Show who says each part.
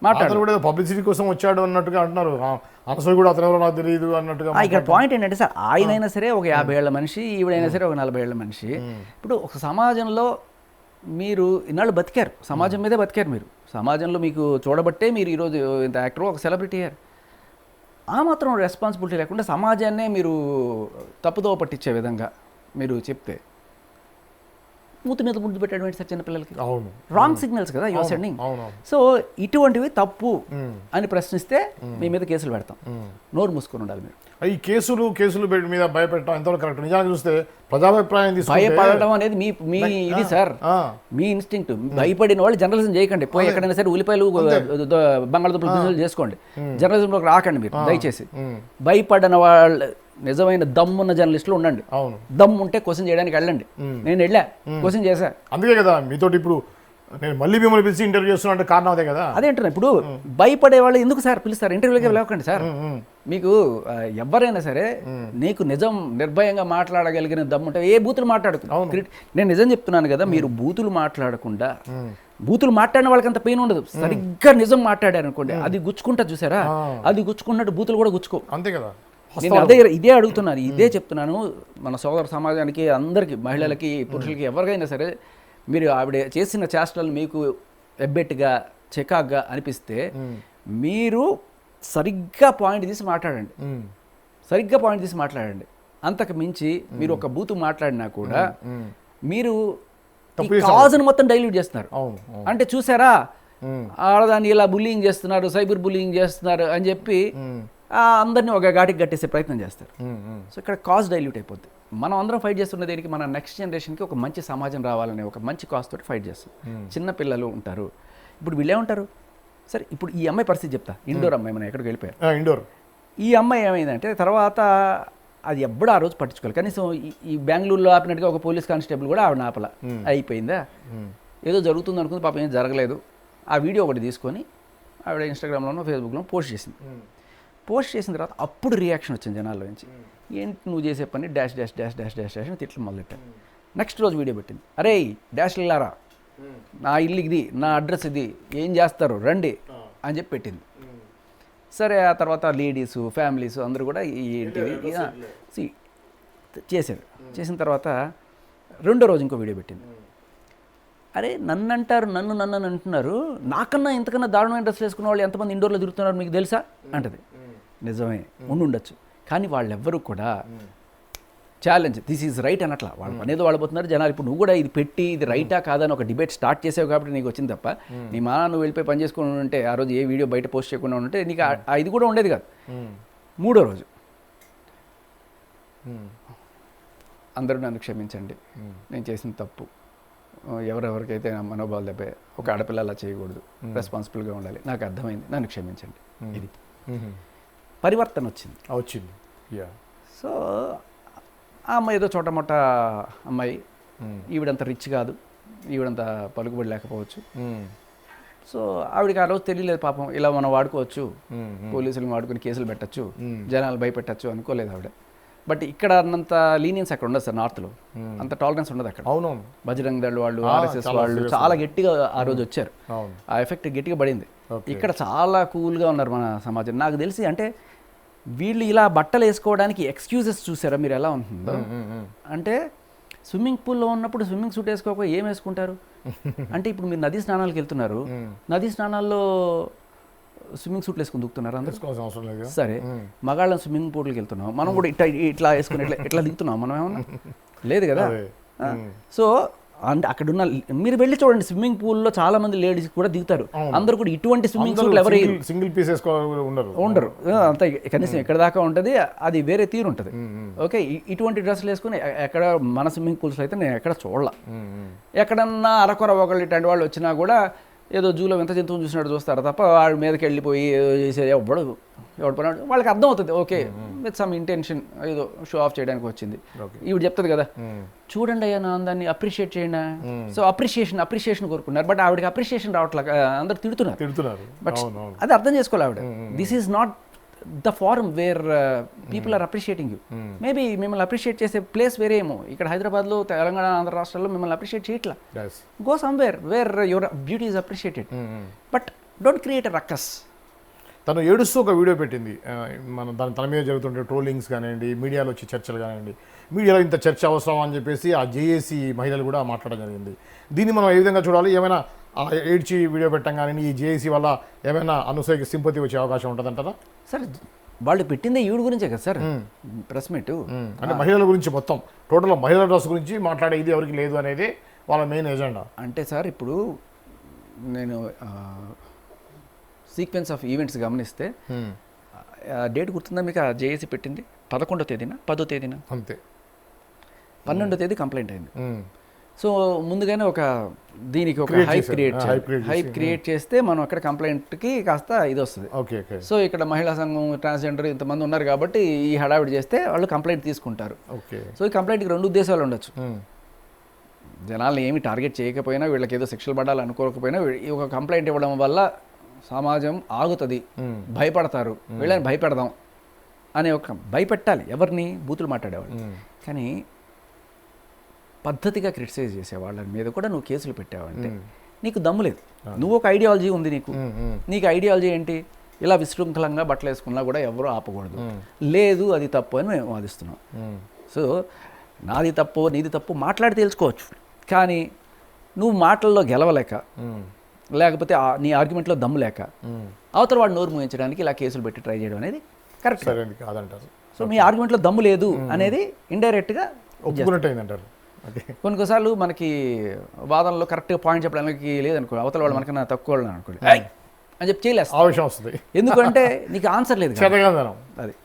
Speaker 1: మాట్లాడు కూడా పబ్లిసిటీ కోసం వచ్చాడు అన్నట్టుగా అంటున్నారు. అనసూయ కూడా అతను ఎవరో నాకు తెలియదు అన్నట్టుగా.
Speaker 2: ఇక్కడ పాయింట్ ఏంటంటే సార్, ఆయనైనా సరే ఒక 50 ఏళ్ల మనిషి, ఈవిడైనా సరే ఒక 40 ఏళ్ల మనిషి. ఇప్పుడు ఒక సమాజంలో మీరు ఇన్నాళ్ళు బతికారు, సమాజం మీదే బతికారు మీరు. సమాజంలో మీకు చూడబట్టే మీరు ఈరోజు ఇంత యాక్టర్, ఒక సెలబ్రిటీ అయ్యారు. ఆ మాత్రం రెస్పాన్సిబిలిటీ లేకుండా సమాజాన్నే మీరు తప్పుదోవ పట్టించే విధంగా మీరు చెప్తే మూతి మీద ముద్దు పెట్టడం సార్ చిన్నపిల్లలకి. రాంగ్ సిగ్నల్స్ కదా యువర్ సెండింగ్. సో ఇటువంటివి తప్పు అని ప్రశ్నిస్తే మీ మీద కేసులు పెడతాం. నోరు మూసుకొని ఉండాలి మీరు.
Speaker 1: ఈ కేసులు మీద భయపెట్టడం ఎంతవరకు కరెక్ట్? నిజానికి చూస్తే ప్రజాభిప్రాయం
Speaker 2: భయపడడం అనేది మీ ఇది సార్, మీ ఇన్స్టింక్ట్. భయపడిన వాళ్ళు జర్నలిజం చేయకండి. పోయి ఎక్కడైనా సరే ఉల్లిపాయలు బంగాళదుంపలు బిజినెస్ చేసుకోండి, జర్నలిజంలోకి రాకండి మీరు దయచేసి. భయపడిన వాళ్ళు నిజమైన దమ్మున్న జర్నలిస్టులు ఉండండి. దమ్ ఉంటే క్వశ్చన్ చేయడానికి వెళ్ళండి. నేను వెళ్ళా, క్వశ్చన్ చేశా.
Speaker 1: అందుకే కదా మీతో ఇప్పుడు నేను మళ్ళీ మిమ్మల్ని పిలిచి ఇంటర్వ్యూ చేస్తున్నా అంటే కారణం అదే కదా.
Speaker 2: అదేంటున్నా, ఇప్పుడు భయపడే వాళ్ళు ఎందుకు సార్ పిలుస్తారు? ఇంటర్వ్యూలకి వెళ్ళకండి సార్. మీకు ఎవరైనా సరే నీకు నిజం నిర్భయంగా మాట్లాడగలిగిన దమ్ముంటే ఏ బూతులు మాట్లాడుతున్నావు. నేను నిజం చెప్తున్నాను కదా, మీరు బూతులు మాట్లాడకుండా, బూతులు మాట్లాడిన వాళ్ళకి అంత పెయిన్ ఉండదు. సరిగ్గా నిజం మాట్లాడారు అనుకోండి, అది గుచ్చుకుంటా చూసారా, అది గుచ్చుకున్నట్టు బూతులు కూడా గుచ్చుకో.
Speaker 1: అంతే కదా.
Speaker 2: నేను ఇదే అడుగుతున్నాను, ఇదే చెప్తున్నాను మన సోదర సమాజానికి, అందరికీ, మహిళలకి, పురుషులకి, ఎవరికైనా సరే. మీరు ఆవిడ చేసిన చేష్టలు మీకు ఎబ్బెట్టుగా, చికాగ్గా అనిపిస్తే మీరు సరిగ్గా పాయింట్ తీసి మాట్లాడండి. అంతకు మించి మీరు ఒక బూతు మాట్లాడినా కూడా మీరు కాజును మొత్తం డైల్యూట్ చేస్తున్నారు. అంటే చూసారా, ఆడదాన్ని ఇలా బుల్లింగ్ చేస్తున్నారు, సైబర్ బుల్లింగ్ చేస్తున్నారు అని చెప్పి అందరినీ ఒక ఘాటికి కట్టేసే ప్రయత్నం చేస్తారు. సో ఇక్కడ కాజ్ డైల్యూట్ అయిపోద్ది. మనం అందరం ఫైట్ చేస్తున్న దేనికి, మన నెక్స్ట్ జనరేషన్కి ఒక మంచి సమాజం రావాలనే ఒక మంచి కాజ్ తోటి ఫైట్ చేస్తాం. చిన్న పిల్లలు ఉంటారు. ఇప్పుడు వీళ్ళే ఉంటారు. సరే, ఇప్పుడు ఈ అమ్మాయి పరిస్థితి చెప్తా. ఇండోర్ అమ్మాయి, మనం ఎక్కడికి వెళ్ళిపోయారు.
Speaker 1: ఇండోర్
Speaker 2: ఈ అమ్మాయి ఏమైందంటే తర్వాత అది ఎప్పుడు ఆ రోజు పట్టించుకోవాలి. కనీసం ఈ బెంగళూరులో ఆపినట్టుగా ఒక పోలీస్ కానిస్టేబుల్ కూడా ఆవిడ ఆపల. అయిపోయిందా, ఏదో జరుగుతుంది అనుకుంది, పాపం ఏం జరగలేదు. ఆ వీడియో ఒకటి తీసుకొని ఆవిడ ఇన్స్టాగ్రామ్లోనో ఫేస్బుక్లో పోస్ట్ చేసింది. పోస్ట్ చేసిన తర్వాత అప్పుడు రియాక్షన్ వచ్చింది జనాల్లో నుంచి. ఏంటి నువ్వు చేసే పని dash dash dash dash dash dash అని తిట్లు మొదలెట్టాను. నెక్స్ట్ రోజు వీడియో పెట్టింది. అరే డాష్ వెళ్ళారా, నా ఇల్లు ఇది, నా అడ్రస్ ఇది, ఏం చేస్తారు రండి అని చెప్పి పెట్టింది. సరే, ఆ తర్వాత లేడీసు, ఫ్యామిలీసు అందరూ కూడా ఏంటివి చేశారు. చేసిన తర్వాత రెండో రోజు ఇంకో వీడియో పెట్టింది. అరే నన్ను అంటారు, నన్ను అంటున్నారు, నాకన్నా ఇంతకన్నా దారుణమైన డ్రెస్సులు వేసుకున్న వాళ్ళు ఎంతమంది ఇండోర్లో తిరుగుతున్నారు మీకు తెలుసా అంటది. నిజమే ఉండొచ్చు, కానీ వాళ్ళెవ్వరూ కూడా ఛాలెంజ్ దిస్ ఈజ్ రైట్ అనట్లా. వాళ్ళు పనేదో వాళ్ళపోతున్నారు జనాలు. ఇప్పుడు నువ్వు కూడా ఇది పెట్టి ఇది రైటా కాదా అని ఒక డిబేట్ స్టార్ట్ చేసావు కాబట్టి నీకు వచ్చింది తప్ప, నీ మా నువ్వు వెళ్ళిపోయి పని చేసుకుని ఉంటే, ఆ రోజు ఏ వీడియో బయట పోస్ట్ చేయకుండా ఉంటే నీకు ఇది కూడా ఉండేది కాదు. మూడో రోజు అందరూ నన్ను క్షమించండి, నేను చేసిన తప్పు, ఎవరెవరికైతే నా మనోభావాలు దెబ్బే, ఒక ఆడపిల్ల అలా చేయకూడదు, రెస్పాన్సిబుల్గా ఉండాలి, నాకు అర్థమైంది, నన్ను క్షమించండి. ఇది పరివర్తన వచ్చింది. సో ఆ అమ్మాయి ఏదో చోటమొట్ట అమ్మాయి, ఈవిడంత రిచ్ కాదు, ఈవిడంత పలుకుబడి లేకపోవచ్చు. సో ఆవిడకి ఆ రోజు తెలియలేదు పాపం, ఇలా మనం వాడుకోవచ్చు, పోలీసులను వాడుకుని కేసులు పెట్టచ్చు, జనాలు భయపెట్టచ్చు అనుకోలేదు ఆవిడ. బట్ ఇక్కడ అన్నంత లీనియన్స్ అక్కడ ఉండదు సార్, నార్త్లో అంత టాలరెన్స్ ఉండదు అక్కడ.
Speaker 1: అవునవును,
Speaker 2: బజరంగ్ దళ్ వాళ్ళు, ఆర్ఎస్ఎస్ వాళ్ళు చాలా గట్టిగా ఆ రోజు వచ్చారు, ఆ ఎఫెక్ట్ గట్టిగా పడింది. ఇక్కడ చాలా కూల్గా ఉన్నారు మన సమాజం. నాకు తెలిసి అంటే వీళ్ళు ఇలా బట్టలు వేసుకోవడానికి ఎక్స్క్యూజెస్ చూసారా మీరు ఎలా ఉంటుందో. అంటే స్విమ్మింగ్ పూల్లో ఉన్నప్పుడు స్విమ్మింగ్ సూట్ వేసుకోక ఏం వేసుకుంటారు అంటే, ఇప్పుడు మీరు నదీ స్నానాలకు వెళ్తున్నారు, నదీ స్నానాల్లో స్విమ్మింగ్ సూట్లు వేసుకుని దిగుతున్నారు అందరూ. సరే, మగాళ్ళని స్విమ్మింగ్ పూల్కి వెళ్తున్నాం, మనం కూడా ఇట్లా వేసుకుని ఇట్లా దిగుతున్నాం మనం ఏమన్నా? లేదు కదా. సో అంటే అక్కడ ఉన్న మీరు వెళ్ళి చూడండి, స్విమ్మింగ్ పూల్లో చాలా మంది లేడీస్ కూడా దిగుతారు. అందరూ కూడా ఇటువంటి స్విమ్మింగ్ సూట్లు ఎవరు
Speaker 1: సింగిల్ పీస్
Speaker 2: ఉండరు. అంత కనీసం ఎక్కడ దాకా ఉంటుంది, అది వేరే తీరు ఉంటుంది. ఓకే, ఇటువంటి డ్రెస్సులు వేసుకుని ఎక్కడ మన స్విమ్మింగ్ పూల్స్లో అయితే నేను ఎక్కడ చూడాల. ఎక్కడన్నా అరకొర ఒకళ్ళు ఇట్లాంటి వాళ్ళు వచ్చినా కూడా ఏదో జూలో వింత జంతువుని చూసినట్టు చూస్తారు తప్ప వాడి మీదకి వెళ్ళిపోయి చేసేది ఎవడు పడినాడు వాళ్ళకి అర్థం అవుతుంది. ఓకే, విత్ సమ్ ఇంటెన్షన్ ఏదో షో ఆఫ్ చేయడానికి వచ్చింది. ఈవిడ చెప్తుంది కదా, చూడండి అయ్యా నా అందాన్ని, అప్రిషియేట్ చేయండి. సో అప్రిషియేషన్ కోరుకున్నారు, బట్ ఆవిడకి అప్రిషియేషన్ రావట్లేదు, అందరు తిడుతున్నారు. బట్ అది అర్థం చేసుకోవాలి ఆవిడ, this is not the forum where people are appreciating you. Maybe మిమ్మల్ని అప్రిషియేట్ చేసే ప్లేస్ వేరేమో. ఇక్కడ హైదరాబాద్లో, తెలంగాణ, ఆంధ్ర రాష్ట్రాల్లో మిమ్మల్ని అప్రిషియేట్ చేయట్లా. Go somewhere where your beauty is appreciated. But don't create a ruckus.
Speaker 1: తను ఏడుస్తూ ఒక వీడియో పెట్టింది, తన మీద జరుగుతుంటే ట్రోలింగ్స్ కానివ్వండి, మీడియాలో వచ్చే చర్చలు కానివ్వండి, మీడియాలో ఇంత చర్చ అవసరం అని చెప్పేసి ఆ జేఏసీ మహిళలు కూడా మాట్లాడడం జరిగింది. దీన్ని మనం ఏ విధంగా చూడాలి? ఏమైనా ఏడ్చి వీడియో పెట్టడం కానీ ఈ జేఏసీ వల్ల ఏమైనా అనసూయకి సింపతి వచ్చే అవకాశం ఉంటుందంటారా?
Speaker 2: సార్ వాళ్ళు పెట్టిందే ఈవిడ గురించే కదా సార్ ప్రెస్ మీట్.
Speaker 1: అంటే మహిళల గురించి మొత్తం టోటల్ మహిళల డ్రెస్ గురించి మాట్లాడే ఇది ఎవరికి లేదు అనేది వాళ్ళ మెయిన్ ఎజెండా.
Speaker 2: అంటే సార్ ఇప్పుడు నేను సీక్వెన్స్ ఆఫ్ ఈవెంట్స్ గమనిస్తే డేట్ గుర్తుందా మీకు? ఆ జేఏసీ పెట్టింది 11వ తేదీన 10వ తేదీన,
Speaker 1: అంతే.
Speaker 2: 12వ తేదీ కంప్లైంట్ అయింది. సో ముందుగానే ఒక దీనికి ఒక హైప్ క్రియేట్ చేస్తే మనం అక్కడ కంప్లైంట్కి కాస్త ఇది వస్తుంది. సో ఇక్కడ మహిళా సంఘం, ట్రాన్స్జెండర్ ఇంతమంది ఉన్నారు కాబట్టి ఈ హడావిడి చేస్తే వాళ్ళు కంప్లైంట్ తీసుకుంటారు. సో ఈ కంప్లైంట్కి 2 ఉద్దేశాలు ఉండొచ్చు. జనాలు ఏమి టార్గెట్ చేయకపోయినా, వీళ్ళకి ఏదో శిక్షలు పడాలి అనుకోకపోయినా, ఈ ఒక కంప్లైంట్ ఇవ్వడం వల్ల సమాజం ఆగుతుంది, భయపడతారు, వీళ్ళని భయపెడదాం అనే ఒక భయపెట్టాలి. ఎవరిని? బూతులు మాట్లాడేవాళ్ళు. కానీ పద్ధతిగా క్రిటిసైజ్ చేసే వాళ్ళ మీద కూడా నువ్వు కేసులు పెట్టావంటే నీకు దమ్ము లేదు. నువ్వు ఒక ఐడియాలజీ ఉంది నీకు ఐడియాలజీ ఏంటి? ఇలా విశృంఖలంగా బట్టలు వేసుకున్నా కూడా ఎవరూ ఆపకూడదు, లేదు అది తప్పు అని మేము వాదిస్తున్నాం. సో నాది తప్పు నీది తప్పు మాట్లాడి తెలుసుకోవచ్చు, కానీ నువ్వు మాటల్లో గెలవలేక, లేకపోతే నీ ఆర్గ్యుమెంట్లో దమ్ము లేక అవతల వాడు నోరు మూయించడానికి ఇలా కేసులు పెట్టి ట్రై చేయడం అనేది కరెక్ట్
Speaker 1: కాదంటారు.
Speaker 2: సో మీ ఆర్గ్యుమెంట్లో దమ్ము లేదు అనేది ఇండైరెక్ట్గా
Speaker 1: ఒప్పుకున్నట్టయిందంటారు.
Speaker 2: కొన్నిసార్లు మనకి వాదనలో కరెక్ట్గా పాయింట్ చెప్పడానికి లేదనుకో, అవతల వాళ్ళు మనకన్నా తక్కువ వాళ్ళు అనుకోండి అని చెప్పి చేయలేదు,
Speaker 1: ఆవేశం వస్తుంది.
Speaker 2: ఎందుకంటే నీకు ఆన్సర్ లేదు, అది